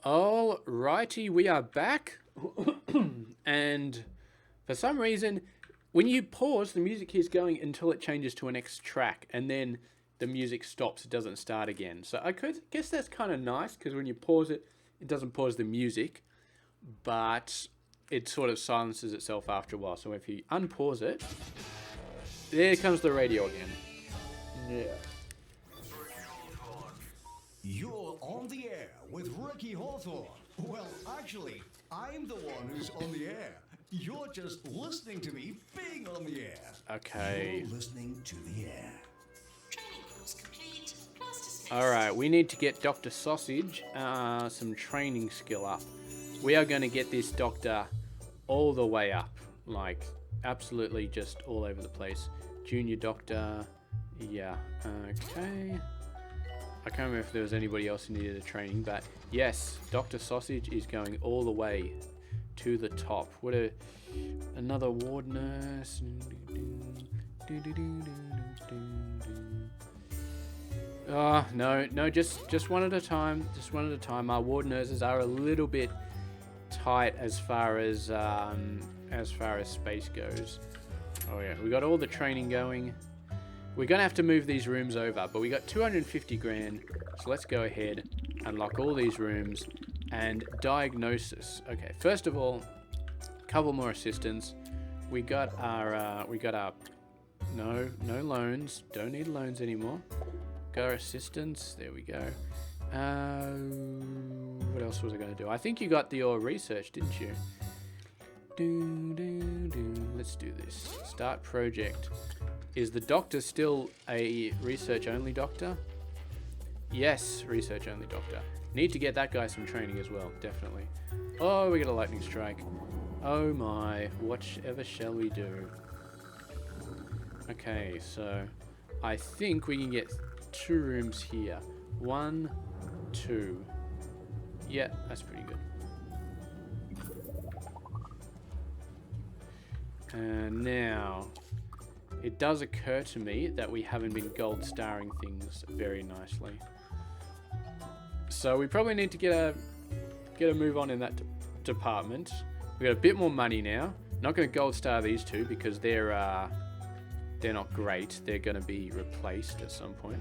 Alrighty, we are back. And for some reason, when you pause, the music keeps going until it changes to a next track, and then the music stops, it doesn't start again. So I could guess that's kind of nice because when you pause it, it doesn't pause the music, but it sort of silences itself after a while. So if you unpause it, there comes the radio again. Yeah. You're on the air with Ricky Hawthorne. Well, actually, I'm the one who's on the air. You're just listening to me being on the air. Okay. You're listening to the air. Training course complete. Class dismissed. Alright, we need to get Dr. Sausage some training skill up. We are going to get this doctor all the way up. Like, absolutely just all over the place. Junior doctor. Yeah. Okay. I can't remember if there was anybody else who needed a training, but yes, Dr. Sausage is going all the way to the top. What a... Another ward nurse. No, just one at a time. Just one at a time. Our ward nurses are a little bit tight as far as space goes. Oh yeah, we got all the training going. We're gonna have to move these rooms over, but we got 250 grand. So let's go ahead, unlock all these rooms, and diagnosis. Okay, first of all, a couple more assistants. We got our no loans. Don't need loans anymore. Got our assistants. There we go. What else was I gonna do? I think you got your research, didn't you? Let's do this. Start project. Is the doctor still a research-only doctor? Yes, research-only doctor. Need to get that guy some training as well, definitely. Oh, we got a lightning strike. Oh my, whatever shall we do? Okay, so I think we can get 2 rooms here. 1, 2. Yeah, that's pretty good. And now, it does occur to me that we haven't been gold starring things very nicely. So we probably need to get a move on in that department. We got a bit more money now. Not going to gold star these two because they're not great. They're going to be replaced at some point.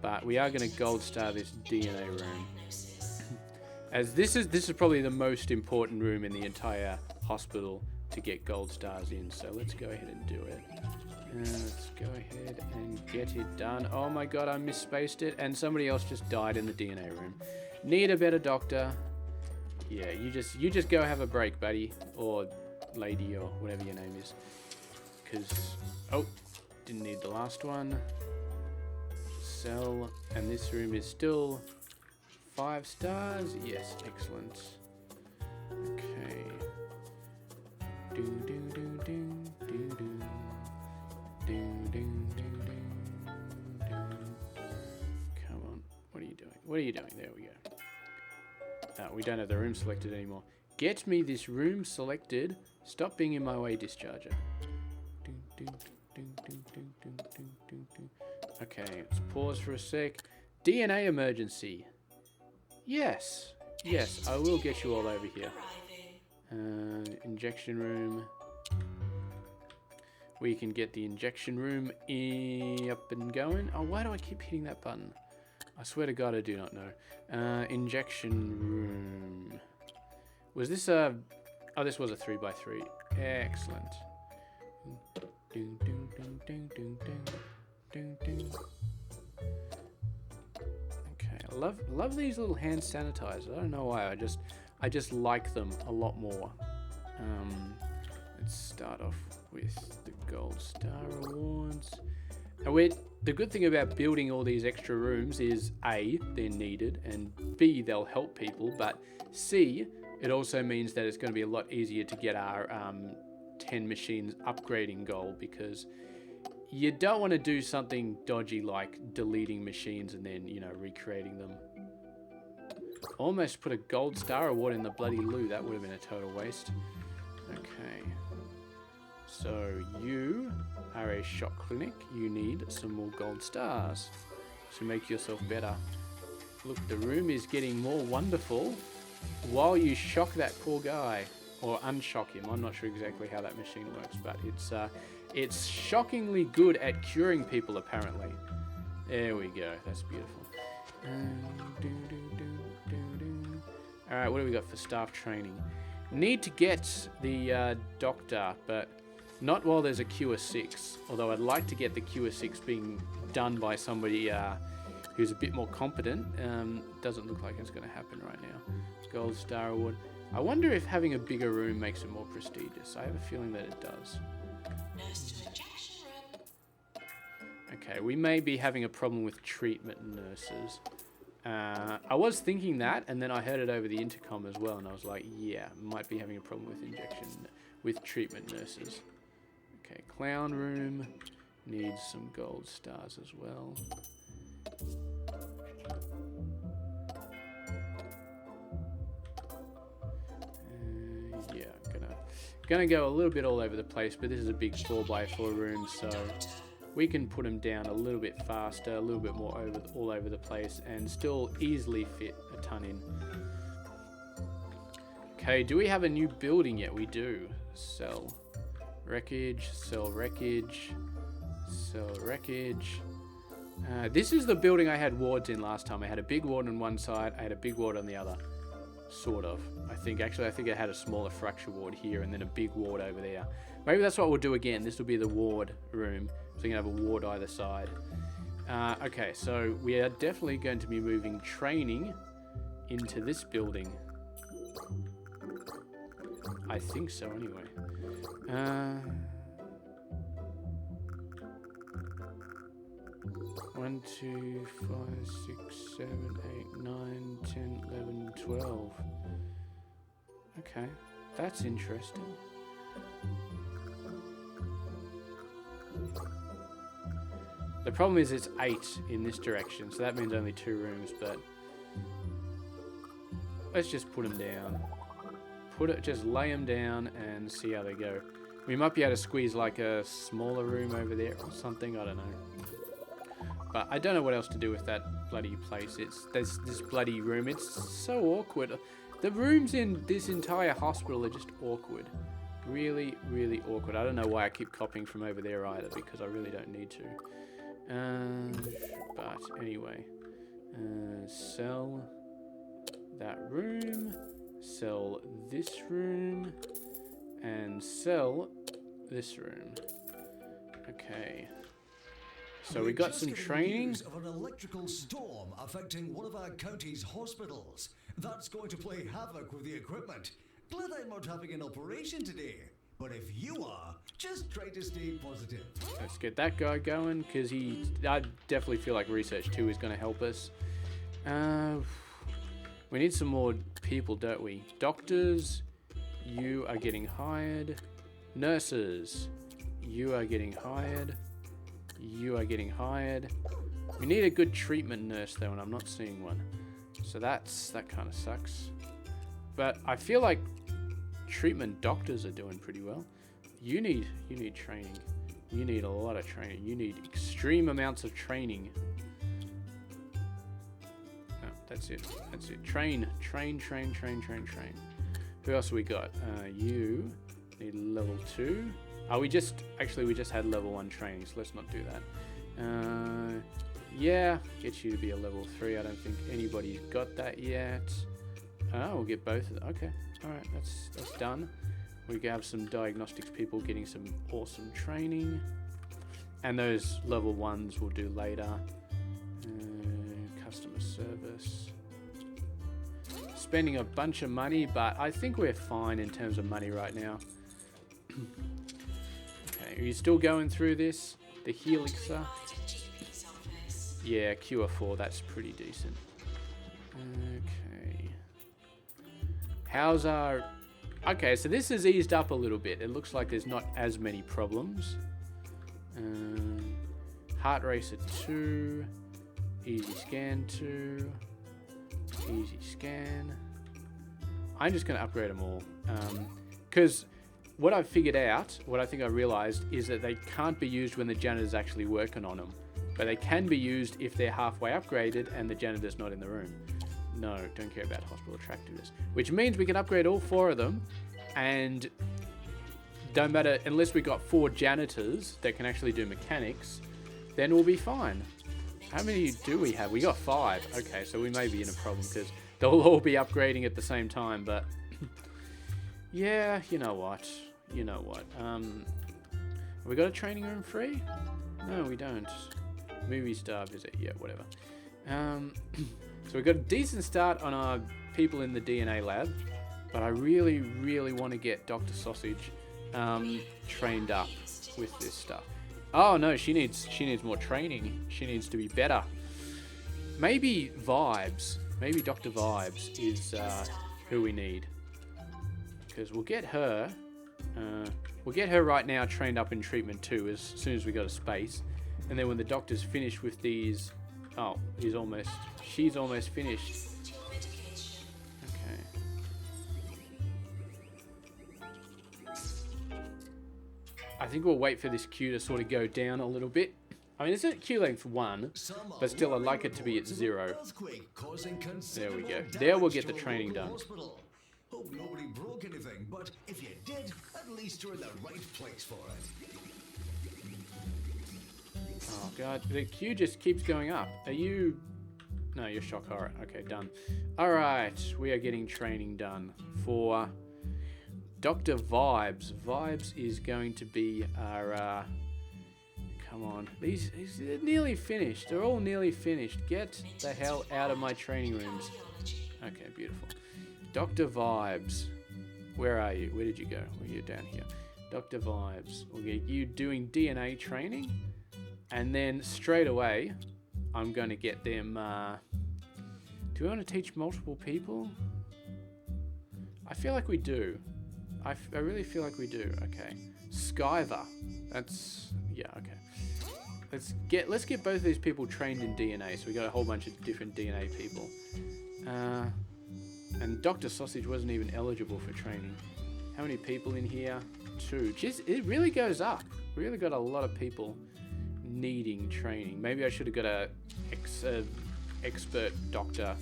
But we are going to gold star this DNA room. As this is probably the most important room in the entire hospital to get gold stars in. So let's go ahead and do it. Let's go ahead and get it done. Oh my god, I misspaced it, and somebody else just died in the DNA room. Need a better doctor. Yeah, you just go have a break, buddy, or lady, or whatever your name is. Because didn't need the last one. Sell, and this room is still 5 stars. Yes, excellent. Okay. Do do do do do do. Come on. What are you doing? What are you doing? There we go. We don't have the room selected anymore. Get me this room selected. Stop being in my way, discharger. Okay, let's pause for a sec. DNA emergency. Yes. Yes, I will get you all over here. Injection room. We can get the injection room up and going. Oh, why do I keep hitting that button? I swear to God, I do not know. Injection room. Was this a... Oh, this was a 3x3. Excellent. Okay, I love these little hand sanitizers. I don't know why. I just like them a lot more. Let's start off with the gold star awards. And the good thing about building all these extra rooms is A, they're needed, and B, they'll help people, but C, it also means that it's going to be a lot easier to get our 10 machines upgrading goal, because you don't want to do something dodgy like deleting machines and then, recreating them. Almost put a gold star award in the bloody loo. That would have been a total waste. Okay. So you are a shock clinic. You need some more gold stars to make yourself better. Look, the room is getting more wonderful while you shock that poor guy, or unshock him. I'm not sure exactly how that machine works, but it's shockingly good at curing people, apparently. There we go. That's beautiful. Alright, what do we got for staff training? Need to get the doctor, but not while there's a queue of 6. Although I'd like to get the queue of 6 being done by somebody who's a bit more competent. Doesn't look like it's going to happen right now. Gold Star Award. I wonder if having a bigger room makes it more prestigious. I have a feeling that it does. Nurse to injection room. Okay, we may be having a problem with treatment nurses. I was thinking that, and then I heard it over the intercom as well, and I was like, yeah, might be having a problem with treatment nurses. Okay, clown room needs some gold stars as well. Yeah, gonna go a little bit all over the place, but this is a big 4x4 room, so we can put them down a little bit faster, a little bit more all over the place, and still easily fit a ton in. Okay, do we have a new building yet? We do. Sell wreckage, sell wreckage, sell wreckage. This is the building I had wards in last time. I had a big ward on one side, I had a big ward on the other. Sort of. I think I had a smaller fracture ward here and then a big ward over there. Maybe that's what we'll do again. This will be the ward room. So you can have a ward either side. Okay, so we are definitely going to be moving training into this building. I think so anyway. 1, 2, 5, 6, 7, 8, 9, 10, 11, 12. Okay, that's interesting. The problem is it's 8 in this direction, so that means only 2 rooms, but let's just put them down. Just lay them down and see how they go. We might be able to squeeze like a smaller room over there or something, I don't know. But I don't know what else to do with that bloody place. There's this bloody room. It's so awkward. The rooms in this entire hospital are just awkward. Really, really awkward. I don't know why I keep copying from over there either, because I really don't need to. But anyway. Sell that room. Sell this room. And sell this room. Okay. So we got some training. News of an electrical storm affecting one of our county's hospitals. That's going to play havoc with the equipment. Glad I'm not having an operation today. But if you are, just try to stay positive. Let's get that guy going, because I definitely feel like Research 2 is going to help us. We need some more people, don't we? Doctors, you are getting hired. Nurses, you are getting hired. You are getting hired. We need a good treatment nurse though, and I'm not seeing one. So that kind of sucks. But I feel like treatment doctors are doing pretty well. You need training. You need a lot of training. You need extreme amounts of training. No, that's it. That's it. Train. Who else have we got? You need level 2. Oh, we just had level 1 training, so let's not do that. Yeah, get you to be a level 3. I don't think anybody's got that yet. Oh, we'll get both of them. Okay, all right, that's done. We have some diagnostics people getting some awesome training, and those level 1s we'll do later. Customer service. Spending a bunch of money, but I think we're fine in terms of money right now. Are you still going through this? The Helixer? Yeah, QR4, that's pretty decent. Okay. How's our... Okay, so this has eased up a little bit. It looks like there's not as many problems. Heart Racer 2. Easy Scan 2. Easy Scan. I'm just going to upgrade them all. Because... what I've figured out, what I think I realized, is that they can't be used when the janitor's actually working on them. But they can be used if they're halfway upgraded and the janitor's not in the room. No, don't care about hospital attractiveness. Which means we can upgrade all 4 of them, and don't matter, unless we got 4 janitors that can actually do mechanics, then we'll be fine. How many do we have? We got 5. Okay, so we may be in a problem because they'll all be upgrading at the same time, but yeah, you know what? You know what? Have we got a training room free? No, we don't. Movie star visit, yeah, whatever. So we've got a decent start on our people in the DNA lab, but I really, really want to get Dr. Sausage trained up with this stuff. Oh no, she needs more training. She needs to be better. Maybe Vibes. Maybe Dr. Vibes is who we need. Because we'll get her. We'll get her right now trained up in treatment 2 as soon as we go to space. And then when the doctor's finished with these... Oh, she's almost finished. Okay. I think we'll wait for this queue to sort of go down a little bit. I mean, it's at queue length 1, but still I'd like it to be at 0. There we go. There we'll get the training done. Hope nobody broke anything, but if you did, at least you're in the right place for it. Oh god, the queue just keeps going up. Are you... No, you're shock horror. Okay, done. Alright, we are getting training done for Dr. Vibes. Vibes is going to be our... Come on. They're nearly finished. They're all nearly finished. Get the hell out of my training rooms. Okay, beautiful. Dr. Vibes. Where are you? Where did you go? Well, you're down here. Dr. Vibes. We'll get you doing DNA training. And then straight away, I'm going to get them... do we want to teach multiple people? I feel like we do. I really feel like we do. Okay. Skyver. That's... Yeah, okay. Let's get both of these people trained in DNA. So we got a whole bunch of different DNA people. And Dr. Sausage wasn't even eligible for training. How many people in here? 2. Jeez, it really goes up. We really got a lot of people needing training. Maybe I should have got a expert doctor,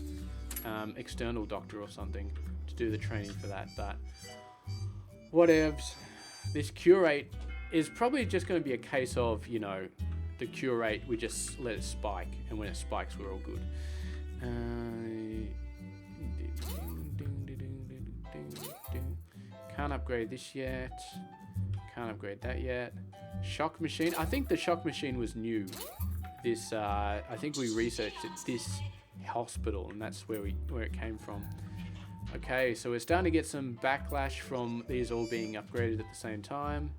external doctor or something to do the training for that. But whatevs. This cure rate is probably just going to be a case of, you know, the cure rate, we just let it spike, and when it spikes, we're all good. Can't upgrade this yet. Can't upgrade that yet. Shock machine. I think the shock machine was new. This, I think we researched it. This hospital, and that's where it came from. Okay, so we're starting to get some backlash from these all being upgraded at the same time,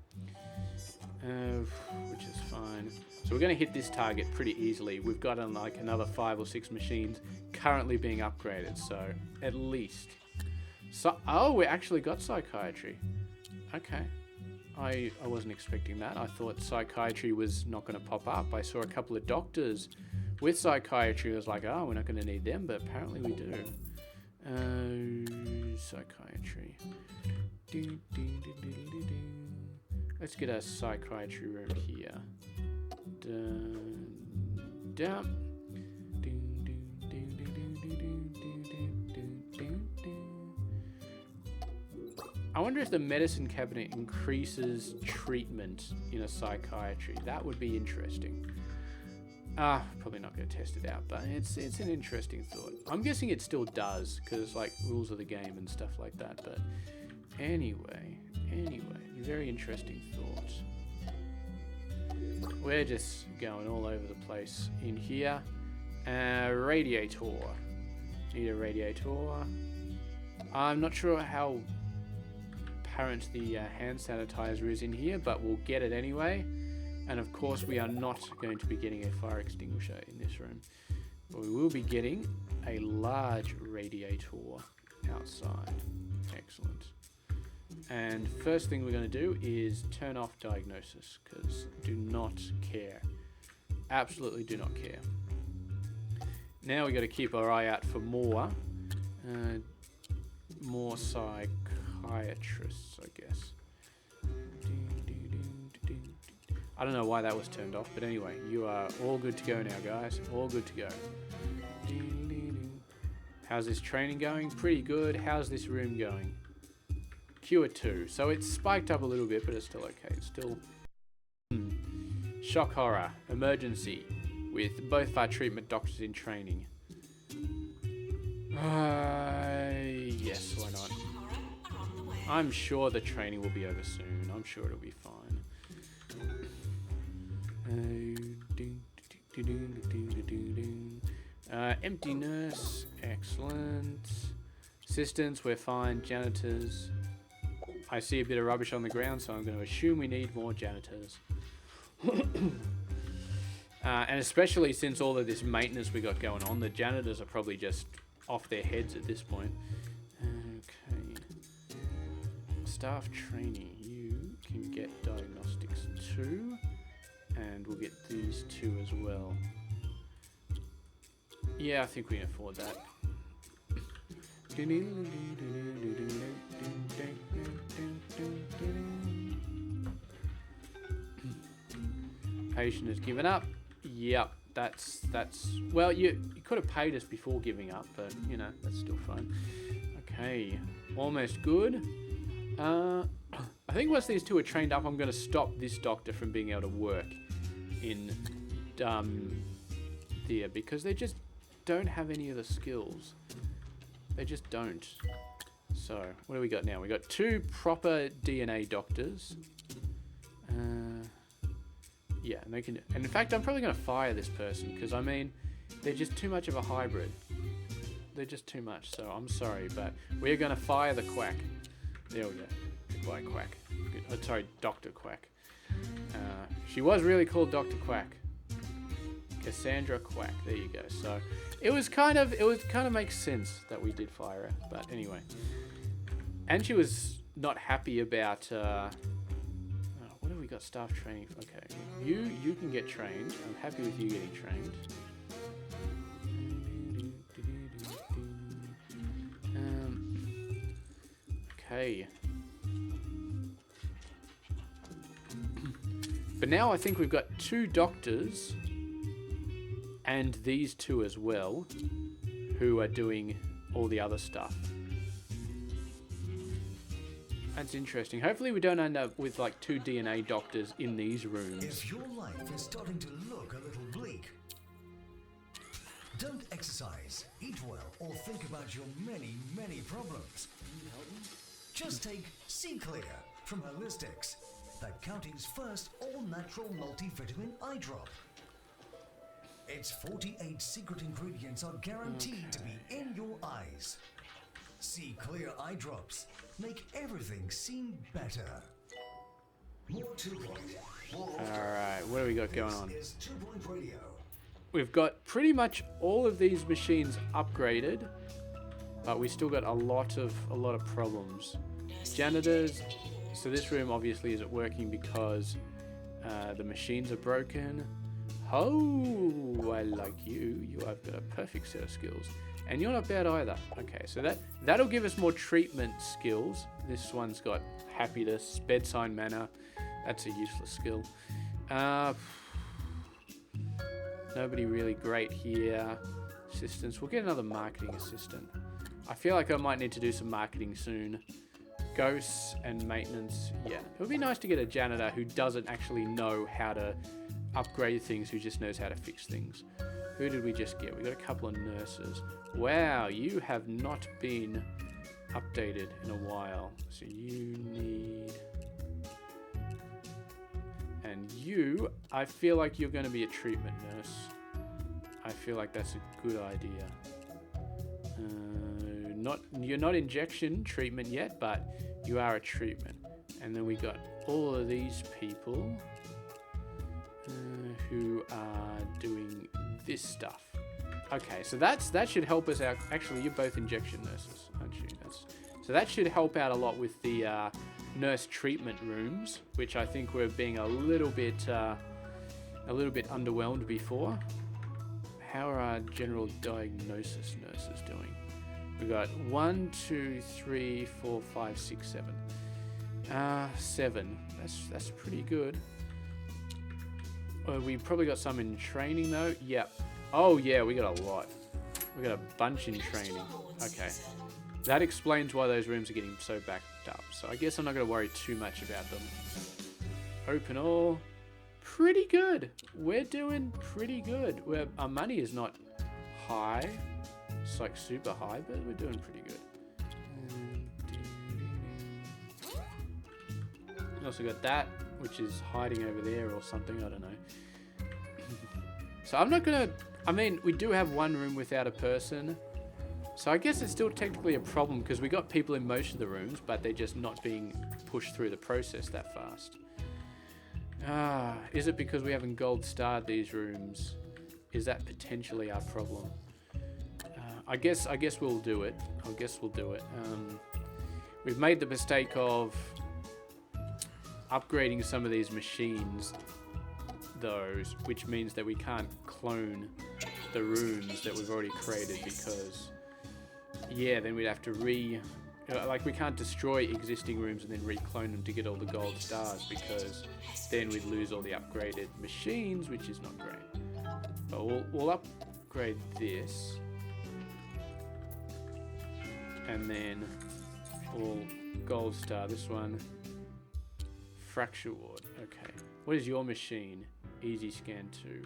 which is fine. So we're going to hit this target pretty easily. We've got like another 5 or 6 machines currently being upgraded, so at least. So, oh, we actually got psychiatry. Okay. I wasn't expecting that. I thought psychiatry was not going to pop up. I saw a couple of doctors with psychiatry. I was like, oh, we're not going to need them, but apparently we do. Psychiatry. Let's get a psychiatry room here. I wonder if the medicine cabinet increases treatment in a psychiatry. That would be interesting. Probably not going to test it out, but it's an interesting thought. I'm guessing it still does, because like rules of the game and stuff like that. But anyway, very interesting thought. We're just going all over the place in here. Radiator. Need a radiator. I'm not sure how apparent the hand sanitizer is in here, but we'll get it anyway. And of course we are not going to be getting a fire extinguisher in this room, but we will be getting a large radiator outside. Excellent. And first thing we're going to do is turn off diagnosis, because do not care. Absolutely do not care. Now we got to keep our eye out for more psychiatrists, I guess. I don't know why that was turned off, but anyway, you are all good to go now, guys. All good to go. How's this training going? Pretty good. How's this room going? Cure 2. So it's spiked up a little bit, but it's still okay. It's still... Shock horror. Emergency. With both our treatment doctors in training. Yes, why not? I'm sure the training will be over soon. I'm sure it'll be fine. Empty nurse. Excellent. Assistants, we're fine. Janitors. I see a bit of rubbish on the ground, so I'm going to assume we need more janitors. And especially since all of this maintenance we got going on, the janitors are probably just off their heads at this point. Okay. Staff training. You can get diagnostics too. And we'll get these two as well. Yeah, I think we can afford that. Patient has given up. Yep, that's well, you could have paid us before giving up, but you know, that's still fine. Okay, almost good. I think once these two are trained up, I'm going to stop this doctor from being able to work in there because they just don't have any of the skills. They just don't. So, what do we got now? We got 2 proper DNA doctors. Yeah, and they can. And in fact, I'm probably going to fire this person because I mean, they're just too much of a hybrid. They're just too much. So I'm sorry, but we're going to fire the quack. There we go. Goodbye, Quack. Good. Oh, sorry, Dr. Quack. She was really called Dr. Quack. Cassandra Quack. There you go. So it was kind of makes sense that we did fire her. But anyway, and she was not happy about. What have we got? Staff training. Okay, you can get trained. I'm happy with you getting trained. Okay. But now I think we've got 2 doctors and these 2 as well who are doing all the other stuff. That's interesting. Hopefully we don't end up with like 2 DNA doctors in these rooms. If your life is starting to look a little bleak, don't exercise, eat well, or think about your many, many problems. Just take Sea Clear from Holistics, the county's first all-natural multivitamin eye drop. Its 48 secret ingredients are guaranteed to be in your eyes. Sea Clear eye drops make everything seem better. More 2-point. Alright, what do we got going on? This is 2-point radio. We've got pretty much all of these machines upgraded, but we still got a lot of problems. Janitors. So this room obviously isn't working because the machines are broken. Oh, I like you. You have got a perfect set of skills. And you're not bad either. Okay, so that'll give us more treatment skills. This one's got happiness, bedside manner. That's a useless skill. Nobody really great here. Assistants. We'll get another marketing assistant. I feel like I might need to do some marketing soon. Ghosts and maintenance. Yeah, it would be nice to get a janitor who doesn't actually know how to upgrade things, who just knows how to fix things. Who did we just get? We got a couple of nurses. Wow, you have not been updated in a while. So you need... And you, I feel like you're going to be a treatment nurse. I feel like that's a good idea. You're not injection treatment yet, but you are a treatment. And then we got all of these people who are doing this stuff. Okay, so that should help us out. Actually, you're both injection nurses, aren't you? So that should help out a lot with the nurse treatment rooms, which I think we're being a little bit underwhelmed before. How are our general diagnosis nurses doing? We got 1, 2, 3, 4, 5, 6, 7. 7. That's pretty good. We probably got some in training though. Yep. Oh yeah, we got a lot. We got a bunch in training. Okay. That explains why those rooms are getting so backed up. So I guess I'm not going to worry too much about them. Open all. Pretty good. We're doing pretty good. Our money is not high. It's like super high, but we're doing pretty good. We also got that, which is hiding over there or something. I don't know. So I'm not going to... I mean, we do have one room without a person. So I guess it's still technically a problem because we got people in most of the rooms, but they're just not being pushed through the process that fast. Is it because we haven't gold starred these rooms? Is that potentially our problem? I guess we'll do it. I guess we'll do it. We've made the mistake of upgrading some of these machines, those, which means that we can't clone the rooms that we've already created because, yeah, then we'd have to like we can't destroy existing rooms and then reclone them to get all the gold stars because then we'd lose all the upgraded machines, which is not great. But we'll upgrade this and then we'll gold star this one. Fracture ward. Okay. What is your machine? Easy scan 2.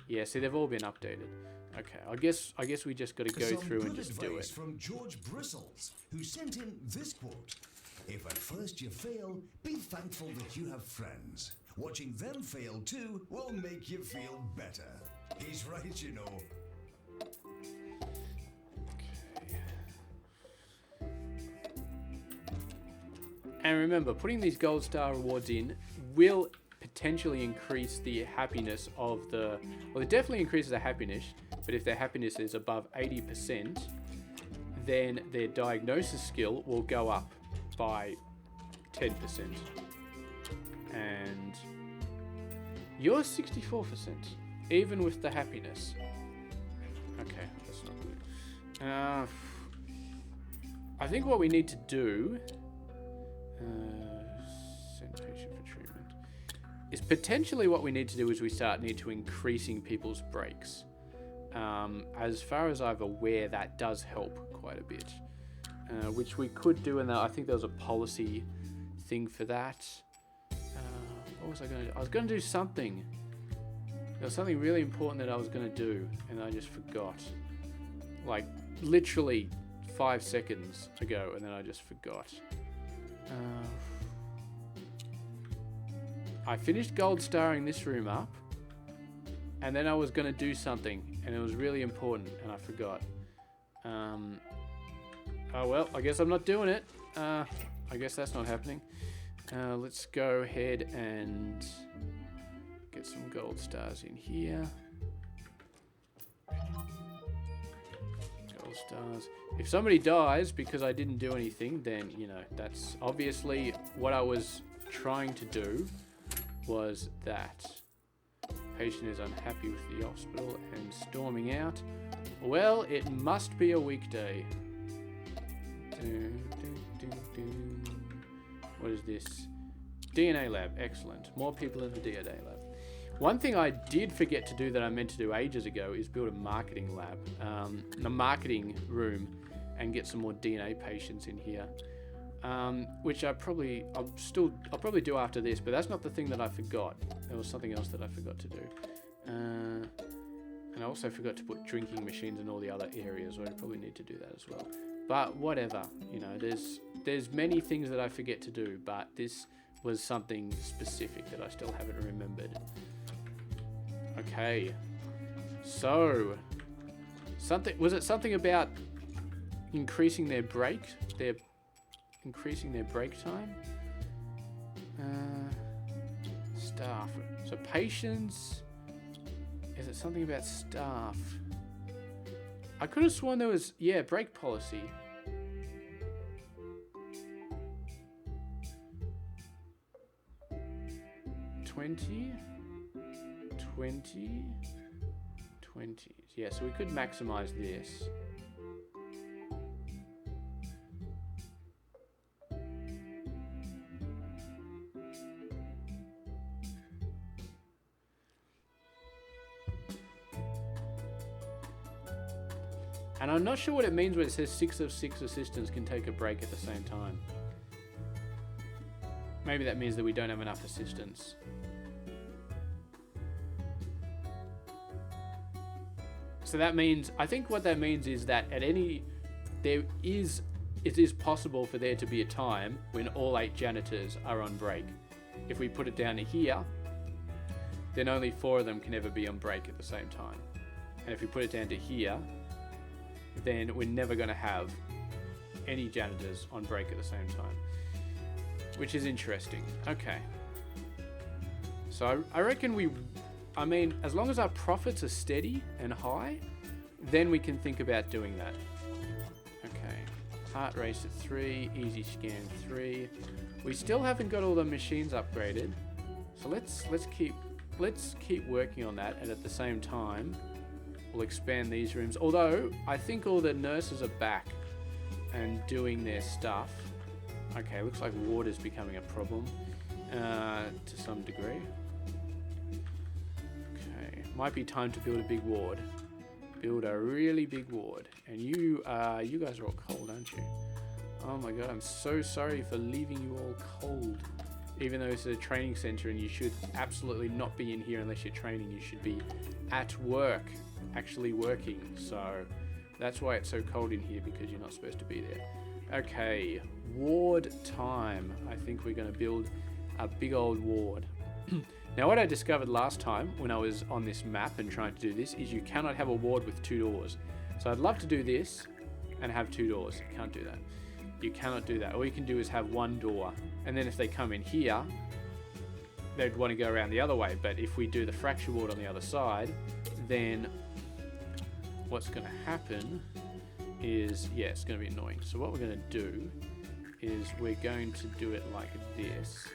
Yeah, see, they've all been updated. Okay, I guess we just got to go through and just do it. From George Bristles, who sent in this quote: "If at first you fail, be thankful that you have friends. Watching them fail too will make you feel better." He's right, you know. Okay. And remember, putting these gold star rewards in will potentially increase the happiness of the... Well, it definitely increases the happiness, but if their happiness is above 80%, then their diagnosis skill will go up by 10%. And you're 64%, even with the happiness. Okay, that's not good. I think what we need to do... send patient for treatment. Is potentially what we need to do is we need to increasing people's breaks. As far as I'm aware, that does help quite a bit, which we could do. And I think there was a policy thing for that. What was I going to do? I was going to do something. There was something really important that I was going to do, and I just forgot. Like literally 5 seconds ago, and then I just forgot. I finished gold starring this room up, and then I was going to do something, and it was really important, and I forgot. Oh well, I guess I'm not doing it. I guess that's not happening. Let's go ahead and get some gold stars in here. Gold stars. If somebody dies because I didn't do anything, then, you know, that's obviously what I was trying to do. Was that patient is unhappy with the hospital and storming out. Well, it must be a weekday. What is this? DNA lab. Excellent. More people in the DNA lab. One thing I did forget to do that I meant to do ages ago is build a marketing lab, a marketing room, and get some more DNA patients in here. Which I'll probably do after this, but that's not the thing that I forgot. There was something else that I forgot to do. And I also forgot to put drinking machines in all the other areas, so I probably need to do that as well. But whatever, you know, there's many things that I forget to do, but this was something specific that I still haven't remembered. Okay. So, was it something about increasing their break time? Staff. So patients. Is it something about staff? I could have sworn there was, yeah, break policy. $20. Yeah, so we could maximize this. And I'm not sure what it means when it says 6 of 6 assistants can take a break at the same time. Maybe that means that we don't have enough assistants. So that means, I think what that means is that it is possible for there to be a time when all 8 janitors are on break. If we put it down to here, then only 4 of them can ever be on break at the same time. And if we put it down to here, then we're never going to have any janitors on break at the same time. Which is interesting. Okay. So I reckon I mean, as long as our profits are steady and high, then we can think about doing that. Okay. Heart race at 3, easy scan 3. We still haven't got all the machines upgraded. So let's keep working on that, and at the same time we'll expand these rooms. Although I think all the nurses are back and doing their stuff. Okay, looks like water's becoming a problem to some degree. Okay, might be time to build a big ward. Build a really big ward. And you guys are all cold, aren't you? Oh my god, I'm so sorry for leaving you all cold. Even though this is a training center and you should absolutely not be in here unless you're training. You should be at work, actually working. So that's why it's so cold in here, because you're not supposed to be there. Okay, ward time. I think we're going to build a big old ward. Now what I discovered last time when I was on this map and trying to do this is you cannot have a ward with 2 doors. So I'd love to do this and have 2 doors. You can't do that. You cannot do that. All you can do is have 1 door. And then if they come in here, they'd want to go around the other way. But if we do the fracture ward on the other side, then what's going to happen is, yeah, it's going to be annoying. So what we're going to do is we're going to do it like this.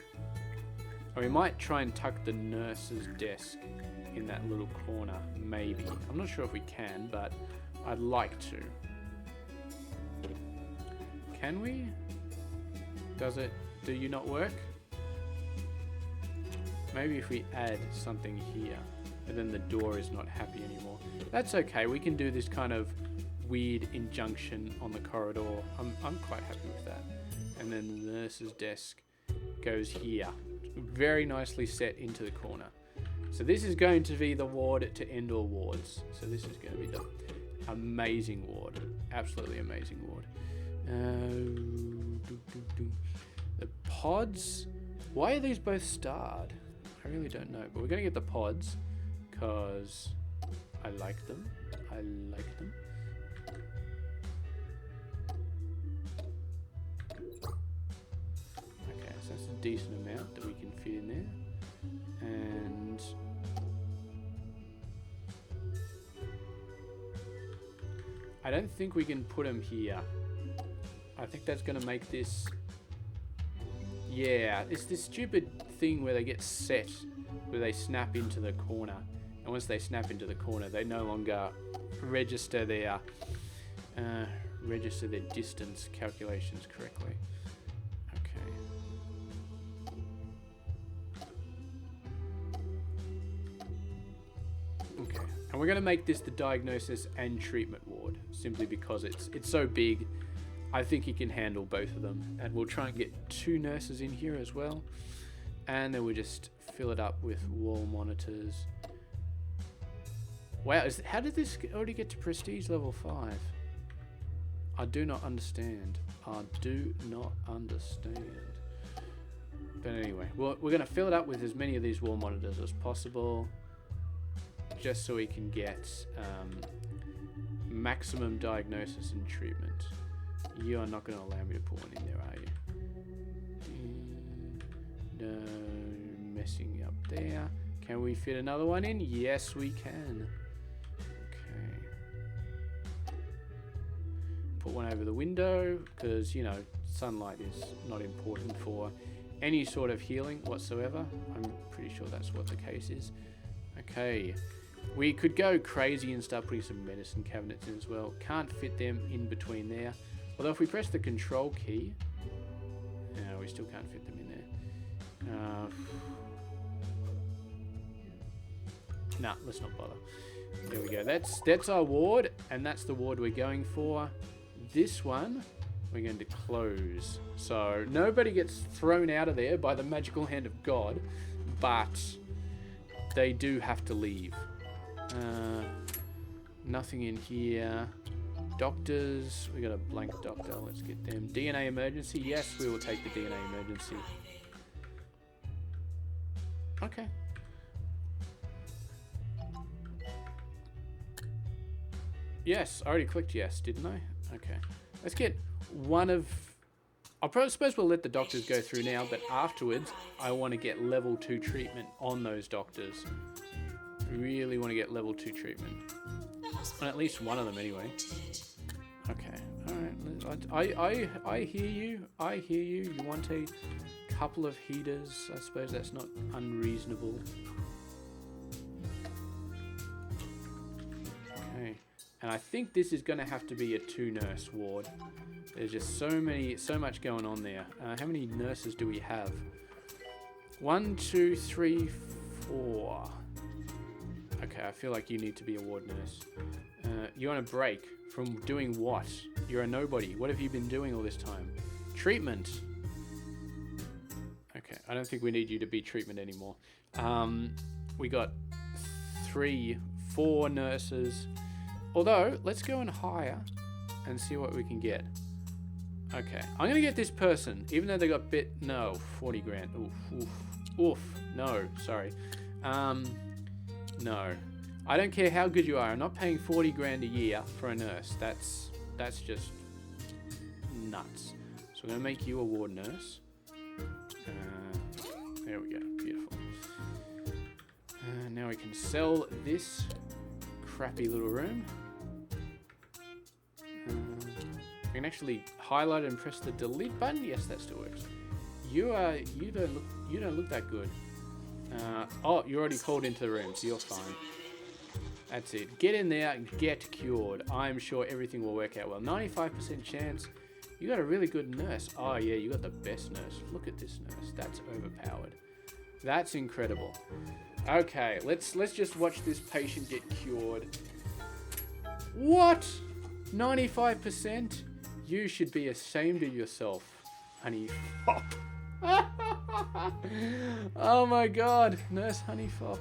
Or we might try and tuck the nurse's desk in that little corner, maybe. I'm not sure if we can, but I'd like to. Can we? Do you not work? Maybe if we add something here, and then the door is not happy anymore. That's okay, we can do this kind of weird injunction on the corridor. I'm quite happy with that. And then the nurse's desk goes here. Very nicely set into the corner. So this is going to be the ward to end all wards. So this is going to be the amazing ward. Absolutely amazing ward. The pods. Why are these both starred? I really don't know. But we're going to get the pods because I like them. I like them. Okay, so that's a decent amount that we can fit in there. And I don't think we can put them here. I think that's going to make this... Yeah, it's this stupid thing where they get set, where they snap into the corner. And once they snap into the corner, they no longer register their distance calculations correctly. Okay, and we're going to make this the diagnosis and treatment ward, simply because it's so big. I think he can handle both of them, and we'll try and get 2 nurses in here as well, and then we'll just fill it up with wall monitors. Wow, how did this already get to prestige level 5? I do not understand. I do not understand. But anyway, we're going to fill it up with as many of these wall monitors as possible, just so we can get maximum diagnosis and treatment. You are not going to allow me to put one in there, are you? No messing up there. Can we fit another one in? Yes, we can. Okay. Put one over the window, because, you know, sunlight is not important for any sort of healing whatsoever. I'm pretty sure that's what the case is. Okay. We could go crazy and start putting some medicine cabinets in as well. Can't fit them in between there. Although if we press the control key, no, we still can't fit them in there. Nah, let's not bother. There we go. That's our ward, and that's the ward we're going for. This one, we're going to close. So nobody gets thrown out of there by the magical hand of God, but they do have to leave. Nothing in here. Doctors, we got a blank doctor. Let's get them. DNA emergency. Yes, we will take the DNA emergency. Okay. Yes, I already clicked yes, didn't I? Okay. Let's get one of... suppose we'll let the doctors go through now, but afterwards, I want to get level 2 treatment on those doctors. Really want to get level 2 treatment. On at least one of them anyway. Okay, alright. I hear you. I hear you. You want a couple of heaters. I suppose that's not unreasonable. Okay. And I think this is going to have to be a 2-nurse ward. There's just so much going on there. How many nurses do we have? 1, 2, 3, 4. Okay, I feel like you need to be a ward nurse. You're on a break from doing what? You're a nobody. What have you been doing all this time? Treatment. Okay, I don't think we need you to be treatment anymore. We got 3, 4 nurses. Although, let's go and hire and see what we can get. Okay, I'm going to get this person, even though they got no, 40 grand. Oof, oof, oof. No, sorry. No. I don't care how good you are. I'm not paying 40 grand a year for a nurse. That's just nuts. So we're going to make you a ward nurse. There we go. Beautiful. Now we can sell this crappy little room. We can actually highlight and press the delete button. Yes, that still works. You don't look that good. Oh, you're already called into the room, so you're fine. That's it. Get in there and get cured. I'm sure everything will work out well. 95% chance. You got a really good nurse. Oh yeah, you got the best nurse. Look at this nurse. That's overpowered. That's incredible. Okay, let's just watch this patient get cured. What? 95%? You should be ashamed of yourself, honey. Oh my god, Nurse Honeyfop.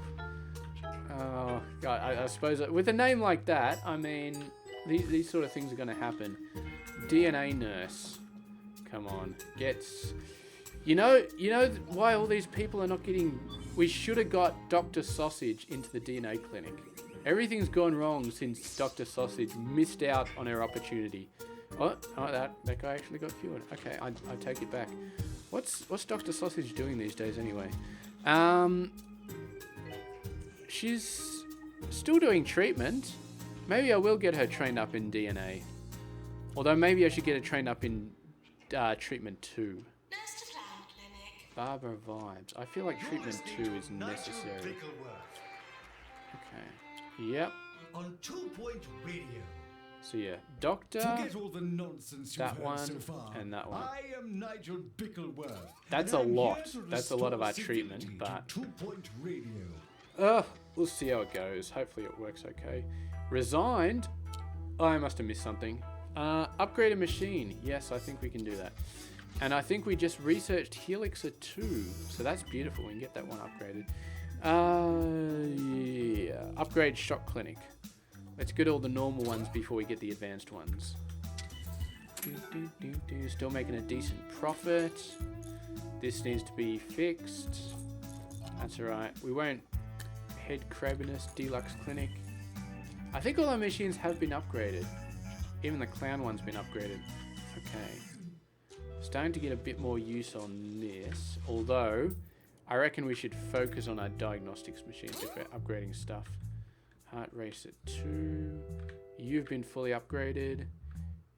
Oh god, I suppose with a name like that, I mean, these sort of things are going to happen. DNA nurse. Come on, you know why all these people are not getting... We should have got Dr. Sausage into the DNA clinic. Everything's gone wrong since Dr. Sausage missed out on her opportunity. Oh, that guy actually got cured. Okay, I take it back. What's Dr. Sausage doing these days anyway? She's still doing treatment. Maybe I will get her trained up in DNA. Although maybe I should get her trained up in treatment 2. Barbara vibes. I feel like treatment 2 is necessary. Okay. Yep. On 2-Point Radio. So yeah, Doctor, Forget all the nonsense that you've one, heard so far. and that one. I am Nigel Bickleworth. That's and a I'm lot. here to That's a lot of our restore treatment, civility but... to 2-Point Radio. We'll see how it goes. Hopefully it works okay. Resigned? Oh, I must have missed something. Upgrade a machine. Yes, I think we can do that. And I think we just researched Helixer 2. So that's beautiful. We can get that one upgraded. Yeah. Upgrade Shock Clinic. Let's get all the normal ones before we get the advanced ones. Still making a decent profit. This needs to be fixed. That's alright. We won't head crabbiness deluxe clinic. I think all our machines have been upgraded. Even the clown one's been upgraded. Okay. Starting to get a bit more use on this. Although, I reckon we should focus on our diagnostics machines if we're upgrading stuff. Heart race at 2. You've been fully upgraded.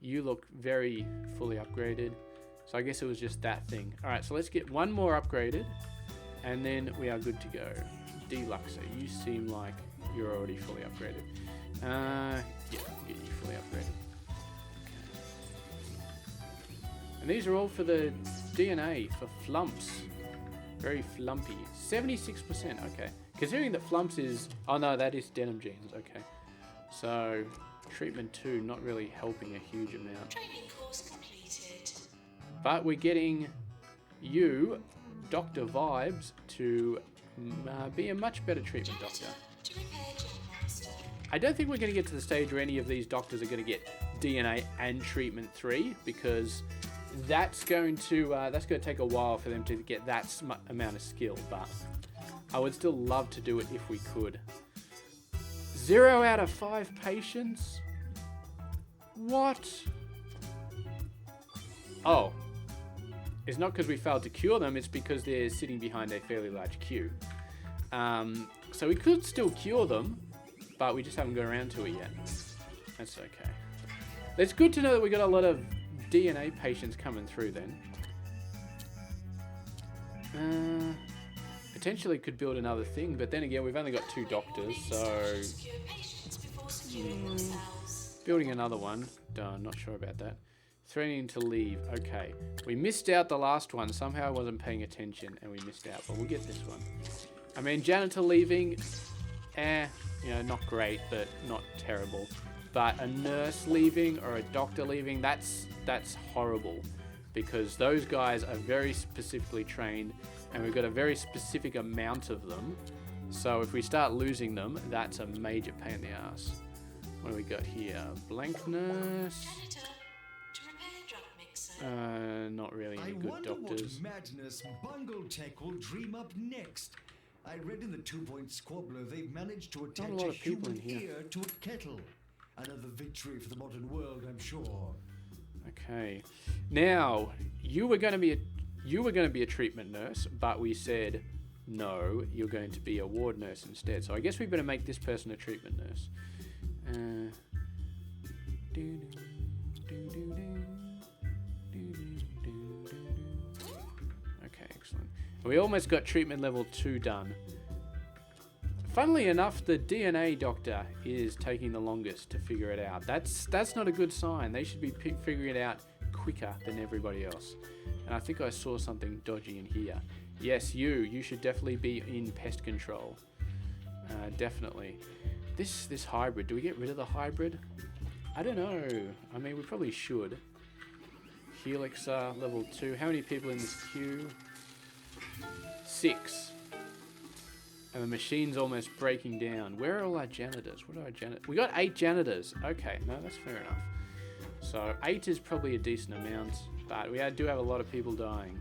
You look very fully upgraded. So I guess it was just that thing. Alright, so let's get one more upgraded. And then we are good to go. Deluxer, you seem like you're already fully upgraded. Yeah, I'll get you fully upgraded. Okay. And these are all for the DNA, for flumps. Very flumpy. 76%, okay. Considering that Flumps is... Oh no, that is denim jeans. Okay. So, treatment 2 not really helping a huge amount. Training course completed. But we're getting you, Dr. Vibes, to be a much better treatment doctor. To repair Gem Master. I don't think we're going to get to the stage where any of these doctors are going to get DNA and treatment 3, because that's going to take a while for them to get that amount of skill, but I would still love to do it if we could. 0 out of 5 patients? What? Oh. It's not because we failed to cure them, it's because they're sitting behind a fairly large queue. So we could still cure them, but we just haven't got around to it yet. That's okay. It's good to know that we got a lot of DNA patients coming through then. Potentially could build another thing, but then again, we've only got 2 doctors, so... Secure patients before securing themselves. Building another one. Not sure about that. Threatening to leave. Okay. We missed out the last one. Somehow I wasn't paying attention and we missed out, but we'll get this one. I mean, janitor leaving, not great, but not terrible. But a nurse leaving or a doctor leaving, that's horrible, because those guys are very specifically trained and we've got a very specific amount of them. So if we start losing them, that's a major pain in the ass. What do we got here? Blank nurse. Janitor, to repair drug mixer. Not really any I good wonder doctors. what madness Bungle Tech will dream up next. I read in the 2-point squabbler they've managed to attach lot a of people human in here. ear to a kettle. Another victory for the modern world, I'm sure. Okay. Now, you were going to be a treatment nurse, but we said no, you're going to be a ward nurse instead. So I guess we better make this person a treatment nurse. Okay, excellent. We almost got treatment level 2 done. Funnily enough, the DNA doctor is taking the longest to figure it out. That's not a good sign. They should be figuring it out quicker than everybody else. And I think I saw something dodgy in here. Yes, you should definitely be in pest control. Definitely. This hybrid, do we get rid of the hybrid? I don't know. I mean, we probably should. Helix level 2. How many people in this queue? 6. And the machine's almost breaking down. Where are all our janitors? What are our janitors? We got 8 janitors. Okay, no, that's fair enough. So 8 is probably a decent amount, but we do have a lot of people dying.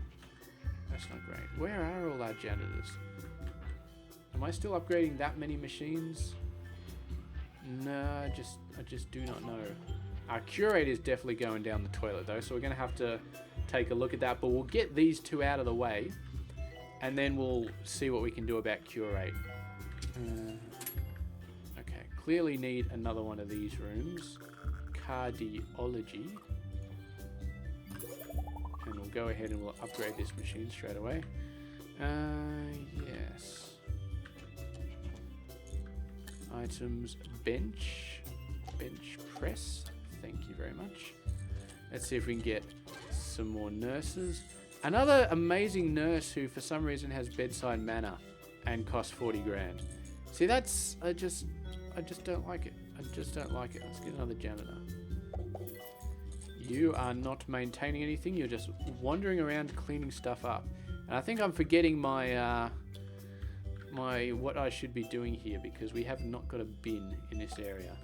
That's not great. Where are all our janitors? Am I still upgrading that many machines? No, I just do not know. Our curator is definitely going down the toilet though, so we're going to have to take a look at that. But we'll get these 2 out of the way, and then we'll see what we can do about curate. Okay, clearly need another one of these rooms. Cardiology. And we'll go ahead and we'll upgrade this machine straight away. Yes. Items, bench press. Thank you very much. Let's see if we can get some more nurses. Another amazing nurse who for some reason has bedside manner and costs 40 grand. See, that's, I just don't like it. I just don't like it. Let's get another janitor. You are not maintaining anything. You're just wandering around cleaning stuff up. And I think I'm forgetting my what I should be doing here, because we have not got a bin in this area,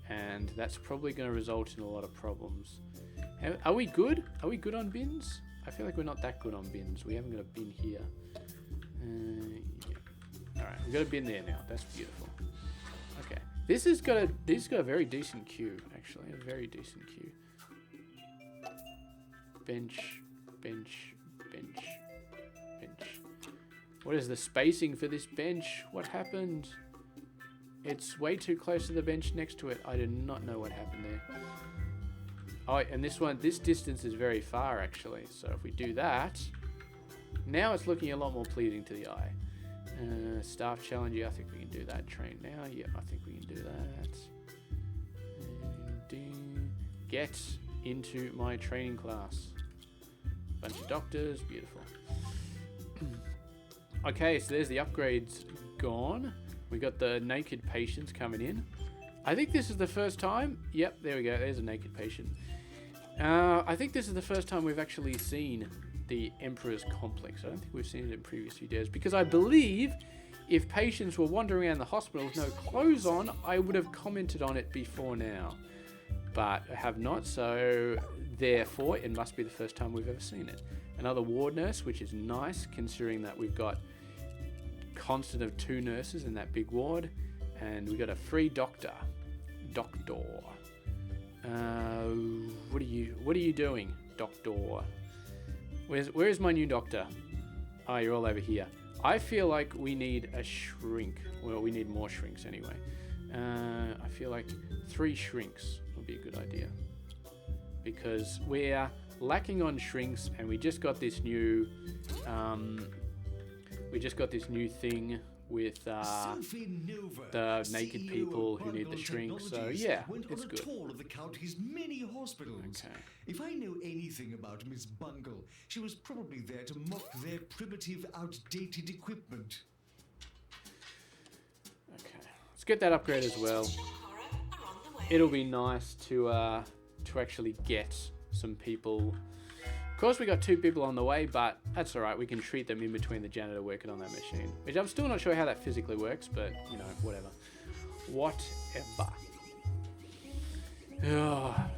and that's probably going to result in a lot of problems. Are we good? Are we good on bins? I feel like we're not that good on bins. We haven't got a bin here. Yeah. All right, we've got a bin there now. That's beautiful. Okay, this has got a very decent queue, actually, a very decent queue. Bench. What is the spacing for this bench? What happened? It's way too close to the bench next to it. I do not know what happened there. Oh, and this distance is very far actually. So if we do that, now it's looking a lot more pleasing to the eye. Staff challenge, yeah, I think we can do that. Train now, yeah, I think we can do that. And get into my training class. Bunch of doctors, beautiful. Okay, so there's the upgrades gone. We got the naked patients coming in. I think this is the first time. Yep, there we go. There's a naked patient. I think this is the first time we've actually seen the Emperor's Complex. I don't think we've seen it in previous videos, because I believe if patients were wandering around the hospital with no clothes on, I would have commented on it before now. But I have not, so therefore it must be the first time we've ever seen it. Another ward nurse, which is nice considering that we've got constant of 2 nurses in that big ward, and we got a free doctor. What are you doing, doctor? Where's my new doctor? Oh, you're all over here. I feel like we need a shrink. Well, we need more shrinks anyway. I feel like 3 shrinks would be a good idea, because we're lacking on shrinks, and we just got this new thing with the naked people who need the shrink. So yeah, it's good. Tour of the county's many hospitals. Okay. If I know anything about Miss Bungle, she was probably there to mock their primitive, outdated equipment. Okay, let's get that upgrade as well. It'll be nice to actually get some people. Of course, we got 2 people on the way, but that's all right. We can treat them in between the janitor working on that machine, which I'm still not sure how that physically works, but you know, whatever. I'm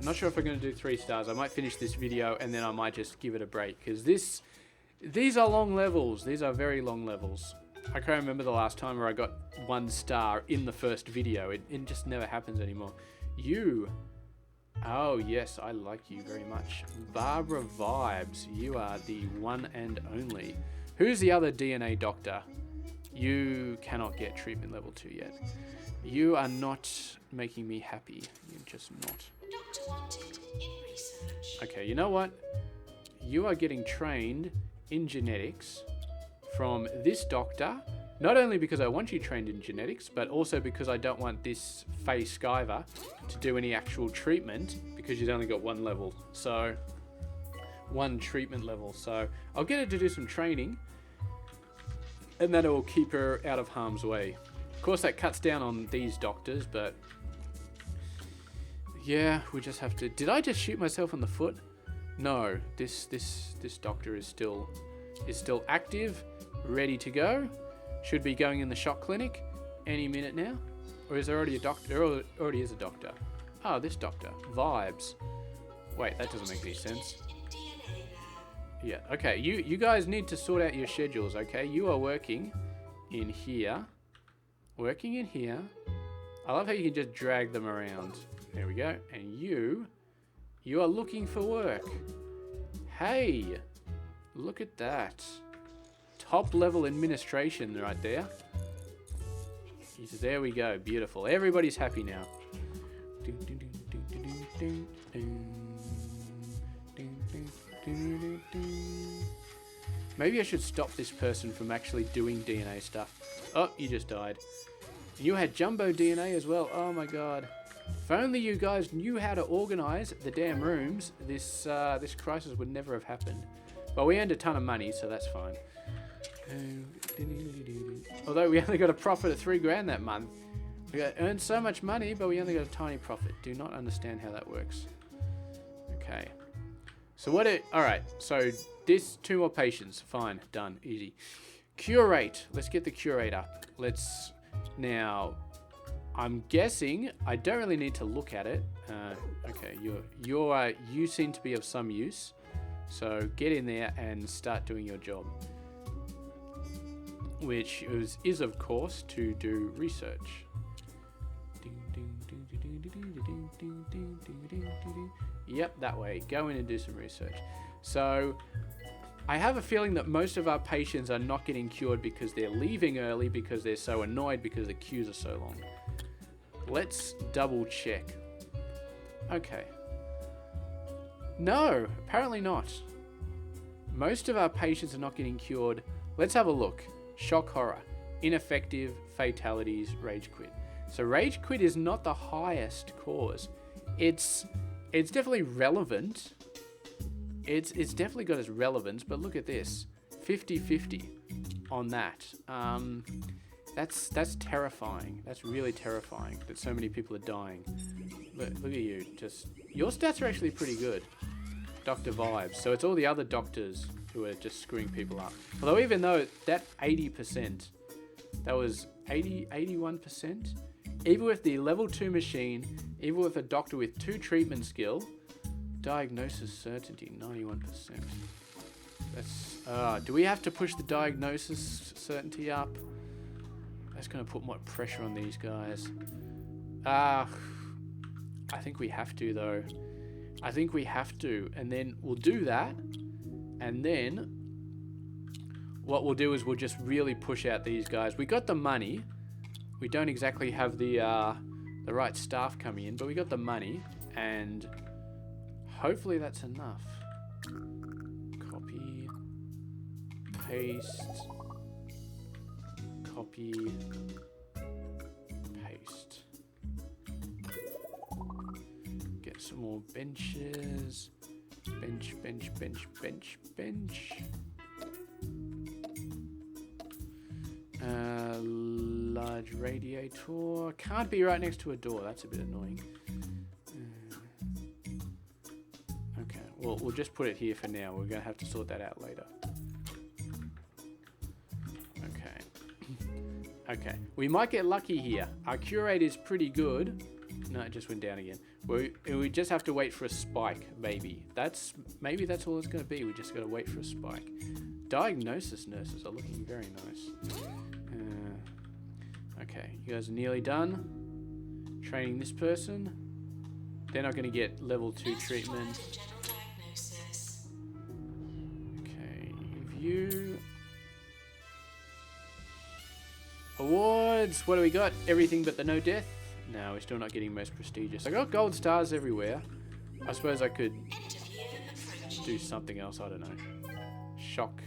not sure if we're going to do 3 stars. I might finish this video and then I might just give it a break, because these are long levels. These are very long levels. I can't remember the last time where I got 1 star in the first video. It just never happens anymore. Oh yes, I like you very much. Barbara Vibes, you are the one and only. Who's the other DNA doctor? You cannot get treatment level 2 yet. You are not making me happy. You're just not. Doctor wanted in research. Okay, you know what? You are getting trained in genetics from this doctor. Not only because I want you trained in genetics, but also because I don't want this Faye Skyver to do any actual treatment, because she's only got 1 level. So, 1 treatment level. So, I'll get her to do some training, and that will keep her out of harm's way. Of course, that cuts down on these doctors, but yeah, we just have to. Did I just shoot myself in the foot? No, this doctor is still active, ready to go. Should be going in the shock clinic any minute now. Or is there already a doctor? There already is a doctor. Oh, this doctor. Vibes. Wait, that doesn't make any sense. Yeah, okay. You guys need to sort out your schedules, okay? You are working in here. Working in here. I love how you can just drag them around. There we go. And you are looking for work. Hey, look at that. Top level administration right there. There we go. Beautiful. Everybody's happy now. Maybe I should stop this person from actually doing DNA stuff. Oh, you just died. You had jumbo DNA as well. Oh my god. If only you guys knew how to organize the damn rooms, this crisis would never have happened. But we earned a ton of money, so that's fine. Although we only got a profit of $3,000 that month. We earned so much money, but we only got a tiny profit. Do not understand how that works. Okay. So alright, so this 2 more patients. Fine, done, easy. Cure rate. Let's get the cure rate up. Now, I'm guessing, I don't really need to look at it. Okay, you seem to be of some use. So get in there and start doing your job. Which is of course to do research. Yep, that way. Go in and do some research. So I have a feeling that most of our patients are not getting cured because they're leaving early, because they're so annoyed because the queues are so long. Let's double check. Okay. No, apparently not. Most of our patients are not getting cured. Let's have a look. Shock horror, ineffective, fatalities, rage quit. So rage quit is not the highest cause. It's definitely relevant. It's definitely got its relevance, but look at this. 50-50 on that. That's terrifying. That's really terrifying that so many people are dying. Look at you. Your stats are actually pretty good. Doctor vibes. So it's all the other doctors who are just screwing people up. Although even though that 80%, that was 81%, even with the level 2 machine, even with a doctor with 2 treatment skill, diagnosis certainty 91%. That's do we have to push the diagnosis certainty up? That's going to put more pressure on these guys. I think we have to, though. I think we have to. And then we'll do that. And then what we'll do is we'll just really push out these guys. We got the money. We don't exactly have the right staff coming in, but we got the money. And hopefully that's enough. Copy. Paste. Copy, paste. Get some more benches. Bench, bench, bench, bench, bench. Large radiator. Can't be right next to a door. That's a bit annoying. Okay, well, we'll just put it here for now. We're going to have to sort that out later. Okay, we might get lucky here. Our cure rate is pretty good. No, it just went down again. We just have to wait for a spike, maybe. Maybe that's all it's going to be. We just got to wait for a spike. Diagnosis nurses are looking very nice. Okay, you guys are nearly done. Training this person. They're not going to get level 2 treatment. Okay, view. Awards! What do we got? Everything but the no death? No, we're still not getting most prestigious. I got gold stars everywhere. I suppose I could do something else. I don't know. Shock.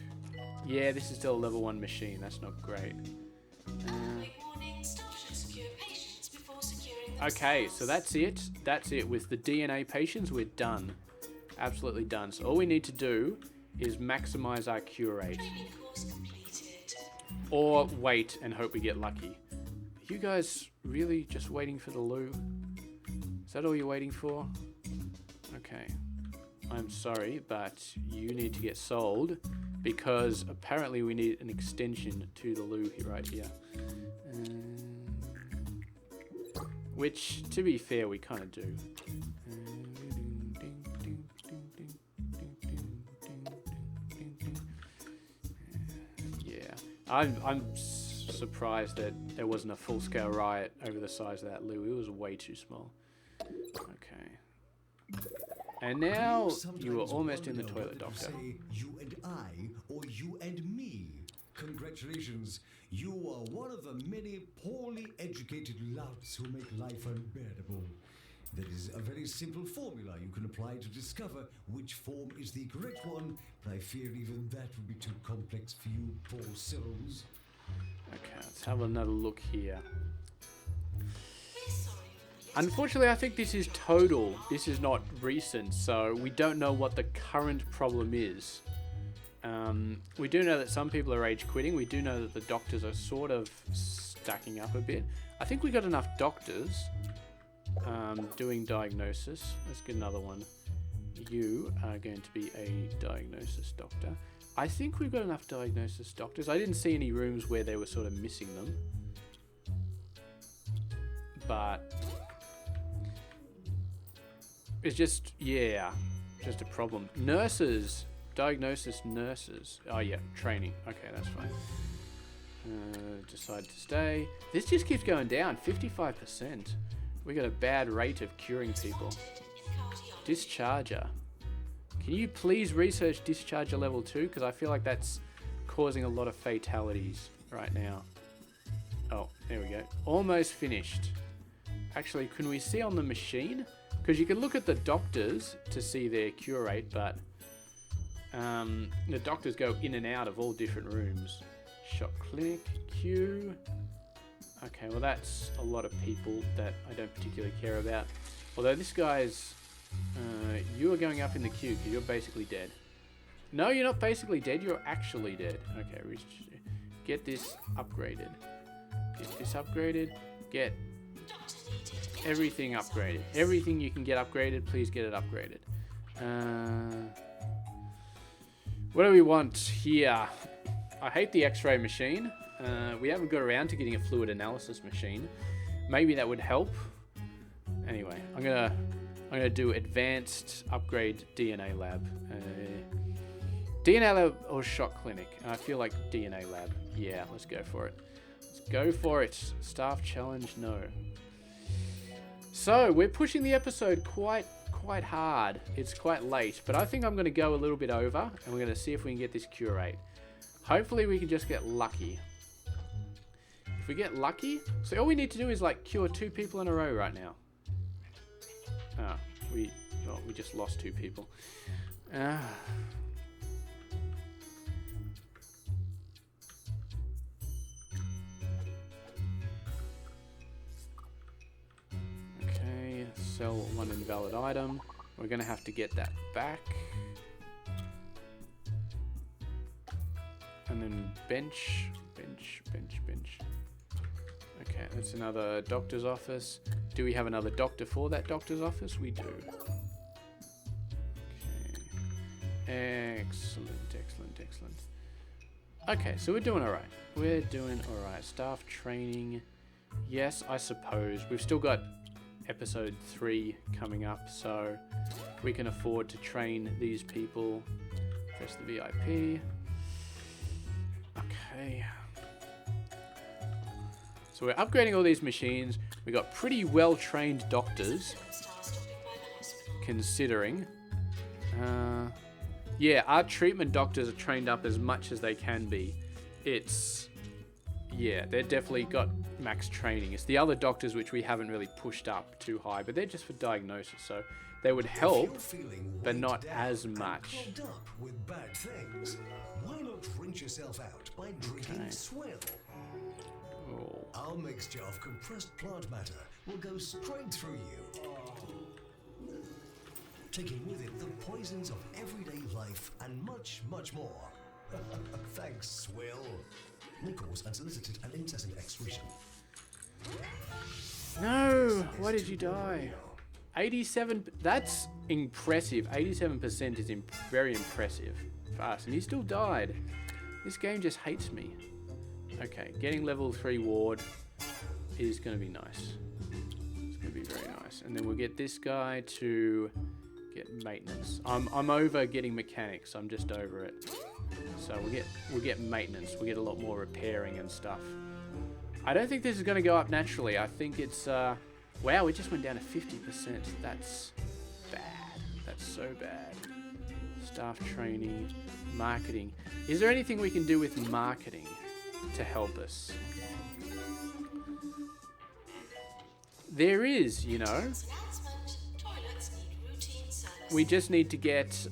Yeah, this is still a level 1 machine. That's not great. Okay, so that's it. That's it. With the DNA patients, we're done. Absolutely done. So all we need to do is maximize our cure rate. Or wait and hope we get lucky. Are you guys really just waiting for the loo? Is that all you're waiting for? Okay. I'm sorry, but you need to get sold because apparently we need an extension to the loo right here. Which, to be fair, we kind of do. I'm surprised that there wasn't a full-scale riot over the size of that loo. It was way too small. Okay. And now you are almost in the toilet, Doctor. Say you and I, or you and me. Congratulations. You are one of the many poorly educated louts who make life unbearable. There is a very simple formula you can apply to discover which form is the correct one, but I fear even that would be too complex for you poor souls. Okay, let's have another look here. Unfortunately, I think this is total. This is not recent, so we don't know what the current problem is. We do know that some people are rage quitting. We do know that the doctors are sort of stacking up a bit. I think we got enough doctors doing diagnosis. Let's get another one. You are going to be a diagnosis doctor. I think we've got enough diagnosis doctors. I didn't see any rooms where they were sort of missing them. But it's just, yeah, just a problem. Nurses, diagnosis nurses. Oh yeah, training. Okay, that's fine. Decide to stay. This just keeps going down, 55%. We got a bad rate of curing people. Discharger. Can you please research Discharger level 2? Because I feel like that's causing a lot of fatalities right now. Oh, there we go. Almost finished. Actually, can we see on the machine? Because you can look at the doctors to see their cure rate, but the doctors go in and out of all different rooms. Shot clinic, queue. Okay, well that's a lot of people that I don't particularly care about. Although this guy's... you are going up in the queue because you're basically dead. No, you're not basically dead, you're actually dead. Okay, get this upgraded. Get this upgraded. Get Doctor needed. everything upgraded. Everything you can get upgraded, please get it upgraded. What do we want here? I hate the X-ray machine. We haven't got around to getting a fluid analysis machine. Maybe that would help. Anyway, I'm gonna do advanced upgrade DNA lab. DNA lab or shock clinic. I feel like DNA lab. Yeah, let's go for it. Let's go for it. Staff challenge, no. So we're pushing the episode quite hard. It's quite late, but I think I'm gonna go a little bit over, and we're gonna see if we can get this cure rate. Hopefully we can just get lucky. If we get lucky, so all we need to do is like cure 2 people in a row right now. Oh, we just lost 2 people. Okay, sell 1 invalid item. We're gonna have to get that back. And then bench. Okay, that's another doctor's office. Do we have another doctor for that doctor's office? We do. Okay. Excellent. Okay, so we're doing alright. Staff training. Yes, I suppose. We've still got episode 3 coming up, so we can afford to train these people. Press the VIP. Okay. So we're upgrading all these machines. We got pretty well trained doctors, considering. Yeah, our treatment doctors are trained up as much as they can be. Yeah, they're definitely got max training. It's the other doctors which we haven't really pushed up too high, but they're just for diagnosis, so they would help, but not as much. Up with bad things, why not rinse yourself out by drinking Swill? Oh. Our mixture of compressed plant matter will go straight through you, taking with it the poisons of everyday life and much, much more. Thanks, Swill. May cause unsolicited and incessant excretion. No! Why did you die? 87... That's impressive. 87% is very impressive for us. And he still died. This game just hates me. Okay, getting level 3 ward is going to be nice. It's going to be very nice. And then we'll get this guy to get maintenance. I'm over getting mechanics. I'm just over it. So we'll get maintenance. We'll get a lot more repairing and stuff. I don't think this is going to go up naturally. I think it's... wow, it just went down to 50%. That's bad. That's so bad. Staff training, marketing. Is there anything we can do with marketing to help us? There is, you know. We just need to get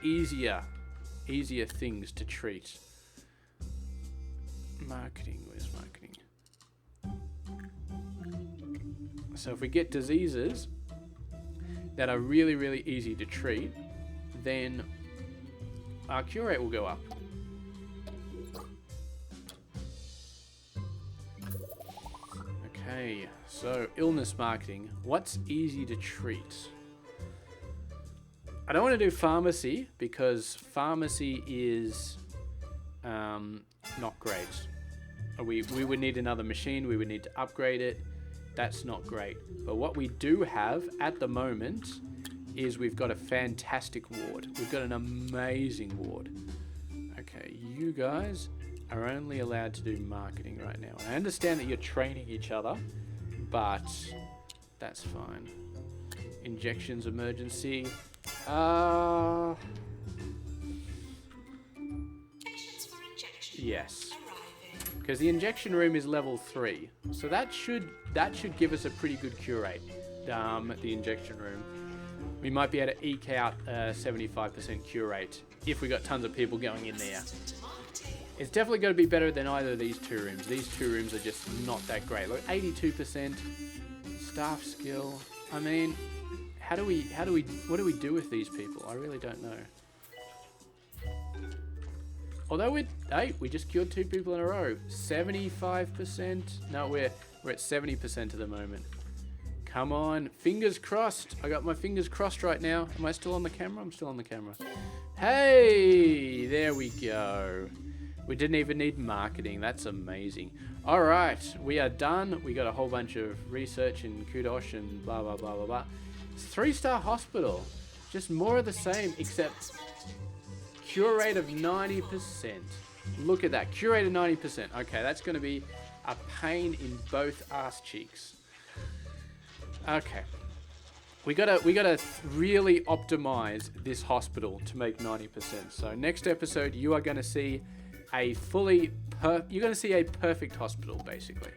easier things to treat. Marketing, where's marketing? So if we get diseases that are really, really easy to treat, then our cure rate will go up. Okay, so illness marketing. What's easy to treat? I don't want to do pharmacy because pharmacy is not great. We would need another machine. We would need to upgrade it. That's not great. But what we do have at the moment is we've got a fantastic ward. We've got an amazing ward. Okay, you guys are only allowed to do marketing right now. I understand that you're training each other, but that's fine. Injections emergency. Patients for injection. Yes. Arriving. Because the injection room is level 3. So that should give us a pretty good cure rate. The injection room. We might be able to eke out a 75% cure rate if we got tons of people going in there. It's definitely going to be better than either of these 2 rooms. These 2 rooms are just not that great. Look, 82% staff skill. I mean, what do we do with these people? I really don't know. Although we just killed 2 people in a row. 75%. No, we're at 70% at the moment. Come on, fingers crossed. I got my fingers crossed right now. Am I still on the camera? I'm still on the camera. Hey, there we go. We didn't even need marketing. That's amazing. All right, we are done. We got a whole bunch of research and kudos and blah, blah, blah, blah, blah. It's 3-star hospital. Just more of the same, except cure rate of 90%. Look at that, cure rate of 90%. Okay, that's going to be a pain in both ass cheeks. Okay, we gotta really optimize this hospital to make 90%. So next episode, you are going to see a perfect hospital, basically,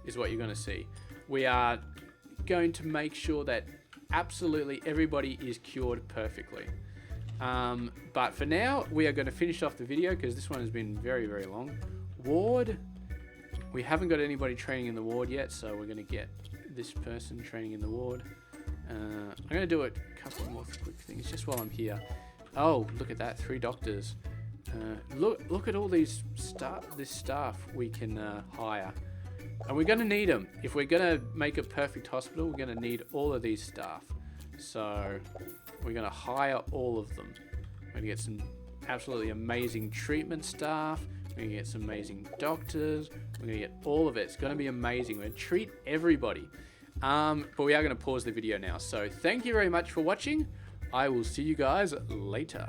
is what you're going to see. We are going to make sure that absolutely everybody is cured perfectly. But for now, we are going to finish off the video because this one has been very, very long. Ward, we haven't got anybody training in the ward yet, so we're going to get this person training in the ward. I'm going to do a couple more quick things just while I'm here. Oh, look at that, 3 doctors. Look at all these staff we can hire. And we're going to need them. If we're going to make a perfect hospital, we're going to need all of these staff. So we're going to hire all of them. We're going to get some absolutely amazing treatment staff. We're going to get some amazing doctors. We're going to get all of it. It's going to be amazing. We're going to treat everybody. But we are going to pause the video now. So thank you very much for watching. I will see you guys later.